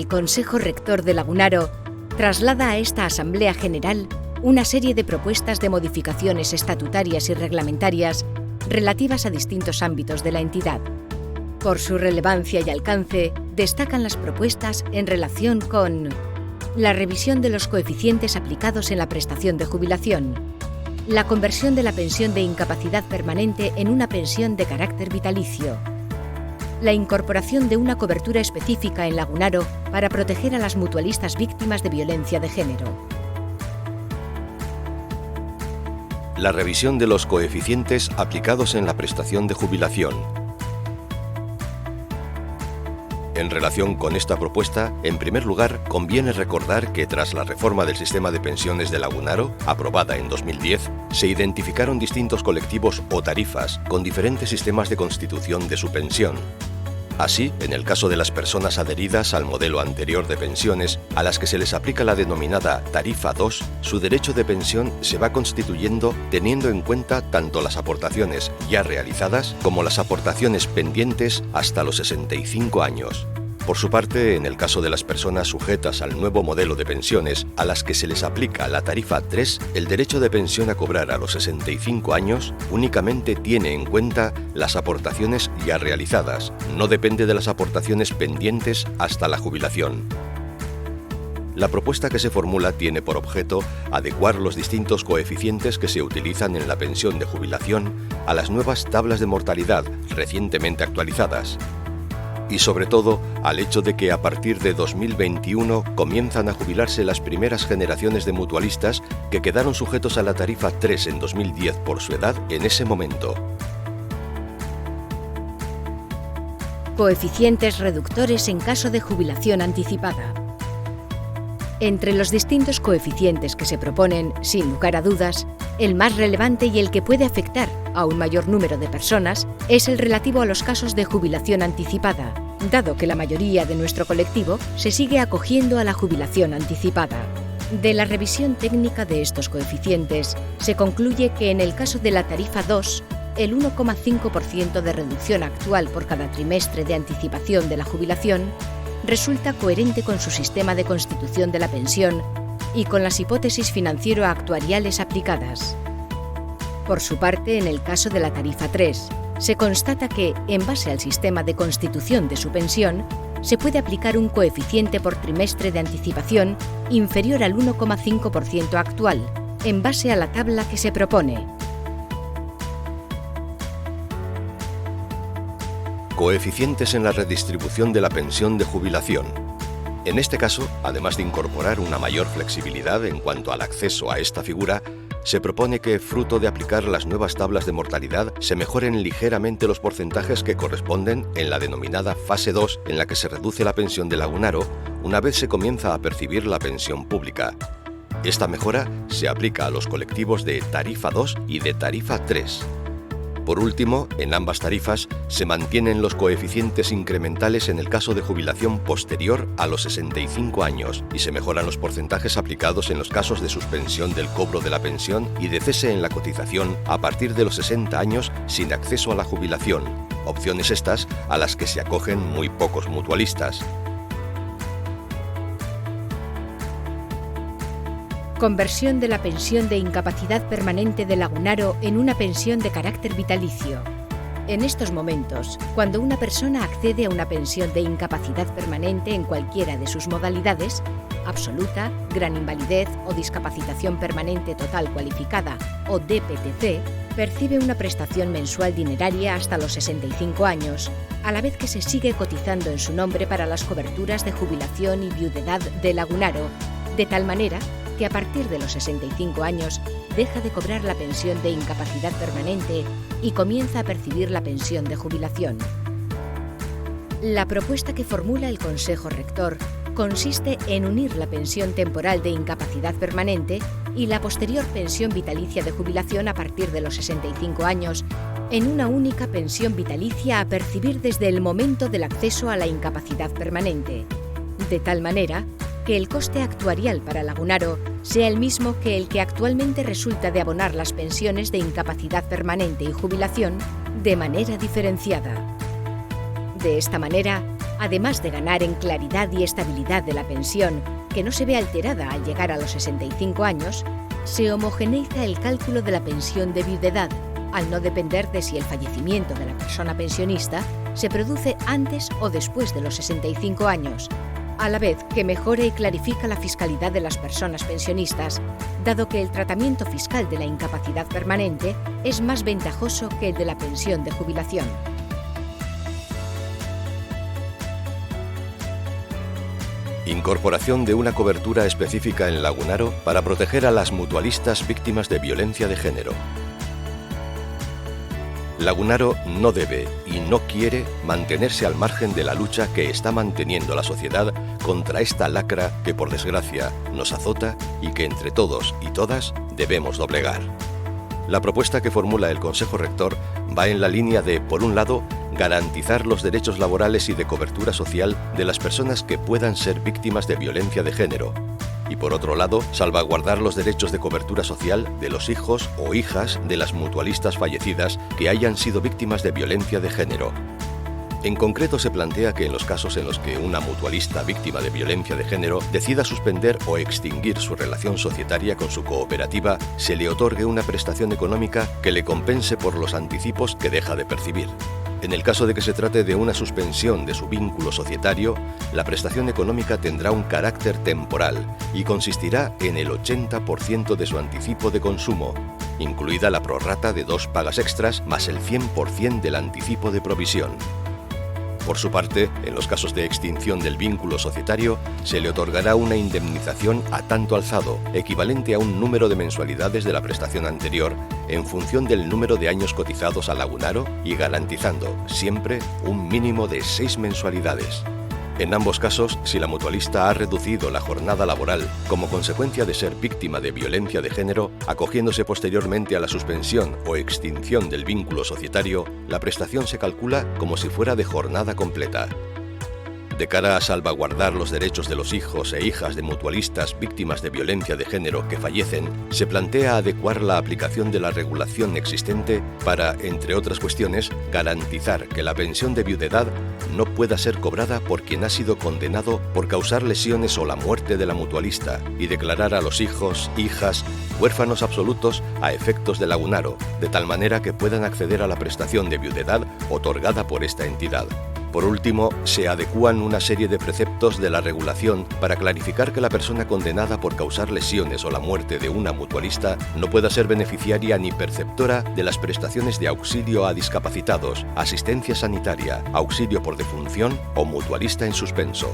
el Consejo Rector de Lagunaro traslada a esta Asamblea General una serie de propuestas de modificaciones estatutarias y reglamentarias relativas a distintos ámbitos de la entidad. Por su relevancia y alcance, destacan las propuestas en relación con la revisión de los coeficientes aplicados en la prestación de jubilación, la conversión de la pensión de incapacidad permanente en una pensión de carácter vitalicio, la incorporación de una cobertura específica en Lagunaro para proteger a las mutualistas víctimas de violencia de género. La revisión de los coeficientes aplicados en la prestación de jubilación. En relación con esta propuesta, en primer lugar, conviene recordar que tras la reforma del sistema de pensiones de Lagunaro, aprobada en 2010, se identificaron distintos colectivos o tarifas con diferentes sistemas de constitución de su pensión. Así, en el caso de las personas adheridas al modelo anterior de pensiones, a las que se les aplica la denominada tarifa 2, su derecho de pensión se va constituyendo teniendo en cuenta tanto las aportaciones ya realizadas como las aportaciones pendientes hasta los 65 años. Por su parte, en el caso de las personas sujetas al nuevo modelo de pensiones, a las que se les aplica la tarifa 3, el derecho de pensión a cobrar a los 65 años únicamente tiene en cuenta las aportaciones ya realizadas, no depende de las aportaciones pendientes hasta la jubilación. La propuesta que se formula tiene por objeto adecuar los distintos coeficientes que se utilizan en la pensión de jubilación a las nuevas tablas de mortalidad recientemente actualizadas, y sobre todo al hecho de que a partir de 2021 comienzan a jubilarse las primeras generaciones de mutualistas que quedaron sujetos a la tarifa 3 en 2010 por su edad en ese momento. Coeficientes reductores en caso de jubilación anticipada. Entre los distintos coeficientes que se proponen, sin lugar a dudas, el más relevante y el que puede afectar a un mayor número de personas es el relativo a los casos de jubilación anticipada, dado que la mayoría de nuestro colectivo se sigue acogiendo a la jubilación anticipada. De la revisión técnica de estos coeficientes, se concluye que en el caso de la tarifa 2, el 1,5% de reducción actual por cada trimestre de anticipación de la jubilación resulta coherente con su sistema de constitución de la pensión y con las hipótesis financiero-actuariales aplicadas. Por su parte, en el caso de la tarifa 3, se constata que, en base al sistema de constitución de su pensión, se puede aplicar un coeficiente por trimestre de anticipación inferior al 1,5% actual, en base a la tabla que se propone. Coeficientes en la redistribución de la pensión de jubilación. En este caso, además de incorporar una mayor flexibilidad en cuanto al acceso a esta figura, se propone que, fruto de aplicar las nuevas tablas de mortalidad, se mejoren ligeramente los porcentajes que corresponden en la denominada fase 2, en la que se reduce la pensión de Lagunaro una vez se comienza a percibir la pensión pública. Esta mejora se aplica a los colectivos de tarifa 2 y de tarifa 3. Por último, en ambas tarifas se mantienen los coeficientes incrementales en el caso de jubilación posterior a los 65 años y se mejoran los porcentajes aplicados en los casos de suspensión del cobro de la pensión y de cese en la cotización a partir de los 60 años sin acceso a la jubilación, opciones estas a las que se acogen muy pocos mutualistas. Conversión de la pensión de incapacidad permanente de Lagunaro en una pensión de carácter vitalicio. En estos momentos, cuando una persona accede a una pensión de incapacidad permanente en cualquiera de sus modalidades, absoluta, gran invalidez o discapacitación permanente total cualificada o DPTC, percibe una prestación mensual dineraria hasta los 65 años, a la vez que se sigue cotizando en su nombre para las coberturas de jubilación y viudedad de Lagunaro, de tal manera que a partir de los 65 años deja de cobrar la pensión de incapacidad permanente y comienza a percibir la pensión de jubilación. La propuesta que formula el Consejo Rector consiste en unir la pensión temporal de incapacidad permanente y la posterior pensión vitalicia de jubilación a partir de los 65 años en una única pensión vitalicia a percibir desde el momento del acceso a la incapacidad permanente, de tal manera que el coste actuarial para Lagunaro sea el mismo que el que actualmente resulta de abonar las pensiones de incapacidad permanente y jubilación de manera diferenciada. De esta manera, Además de ganar en claridad y estabilidad de la pensión, que no se ve alterada al llegar a los 65 años, se homogeneiza el cálculo de la pensión de viudedad, al no depender de si el fallecimiento de la persona pensionista se produce antes o después de los 65 años, a la vez que mejora y clarifica la fiscalidad de las personas pensionistas, dado que el tratamiento fiscal de la incapacidad permanente es más ventajoso que el de la pensión de jubilación. Incorporación de una cobertura específica en Lagunaro para proteger a las mutualistas víctimas de violencia de género. Lagunaro no debe y no quiere mantenerse al margen de la lucha que está manteniendo la sociedad contra esta lacra que, por desgracia, nos azota y que entre todos y todas debemos doblegar. La propuesta que formula el Consejo Rector va en la línea de, por un lado, garantizar los derechos laborales y de cobertura social de las personas que puedan ser víctimas de violencia de género, y por otro lado, salvaguardar los derechos de cobertura social de los hijos o hijas de las mutualistas fallecidas que hayan sido víctimas de violencia de género. En concreto, se plantea que en los casos en los que una mutualista víctima de violencia de género decida suspender o extinguir su relación societaria con su cooperativa, se le otorgue una prestación económica que le compense por los anticipos que deja de percibir. En el caso de que se trate de una suspensión de su vínculo societario, la prestación económica tendrá un carácter temporal y consistirá en el 80% de su anticipo de consumo, incluida la prorrata de 2 pagas extras más el 100% del anticipo de provisión. Por su parte, en los casos de extinción del vínculo societario, se le otorgará una indemnización a tanto alzado, equivalente a un número de mensualidades de la prestación anterior, en función del número de años cotizados a Lagunaro y garantizando, siempre, un mínimo de 6 mensualidades. En ambos casos, si la mutualista ha reducido la jornada laboral como consecuencia de ser víctima de violencia de género, acogiéndose posteriormente a la suspensión o extinción del vínculo societario, la prestación se calcula como si fuera de jornada completa. De cara a salvaguardar los derechos de los hijos e hijas de mutualistas víctimas de violencia de género que fallecen, se plantea adecuar la aplicación de la regulación existente para, entre otras cuestiones, garantizar que la pensión de viudedad no pueda ser cobrada por quien ha sido condenado por causar lesiones o la muerte de la mutualista y declarar a los hijos, hijas, huérfanos absolutos a efectos de Lagunaro, de tal manera que puedan acceder a la prestación de viudedad otorgada por esta entidad. Por último, se adecúan una serie de preceptos de la regulación para clarificar que la persona condenada por causar lesiones o la muerte de una mutualista no pueda ser beneficiaria ni perceptora de las prestaciones de auxilio a discapacitados, asistencia sanitaria, auxilio por defunción o mutualista en suspenso.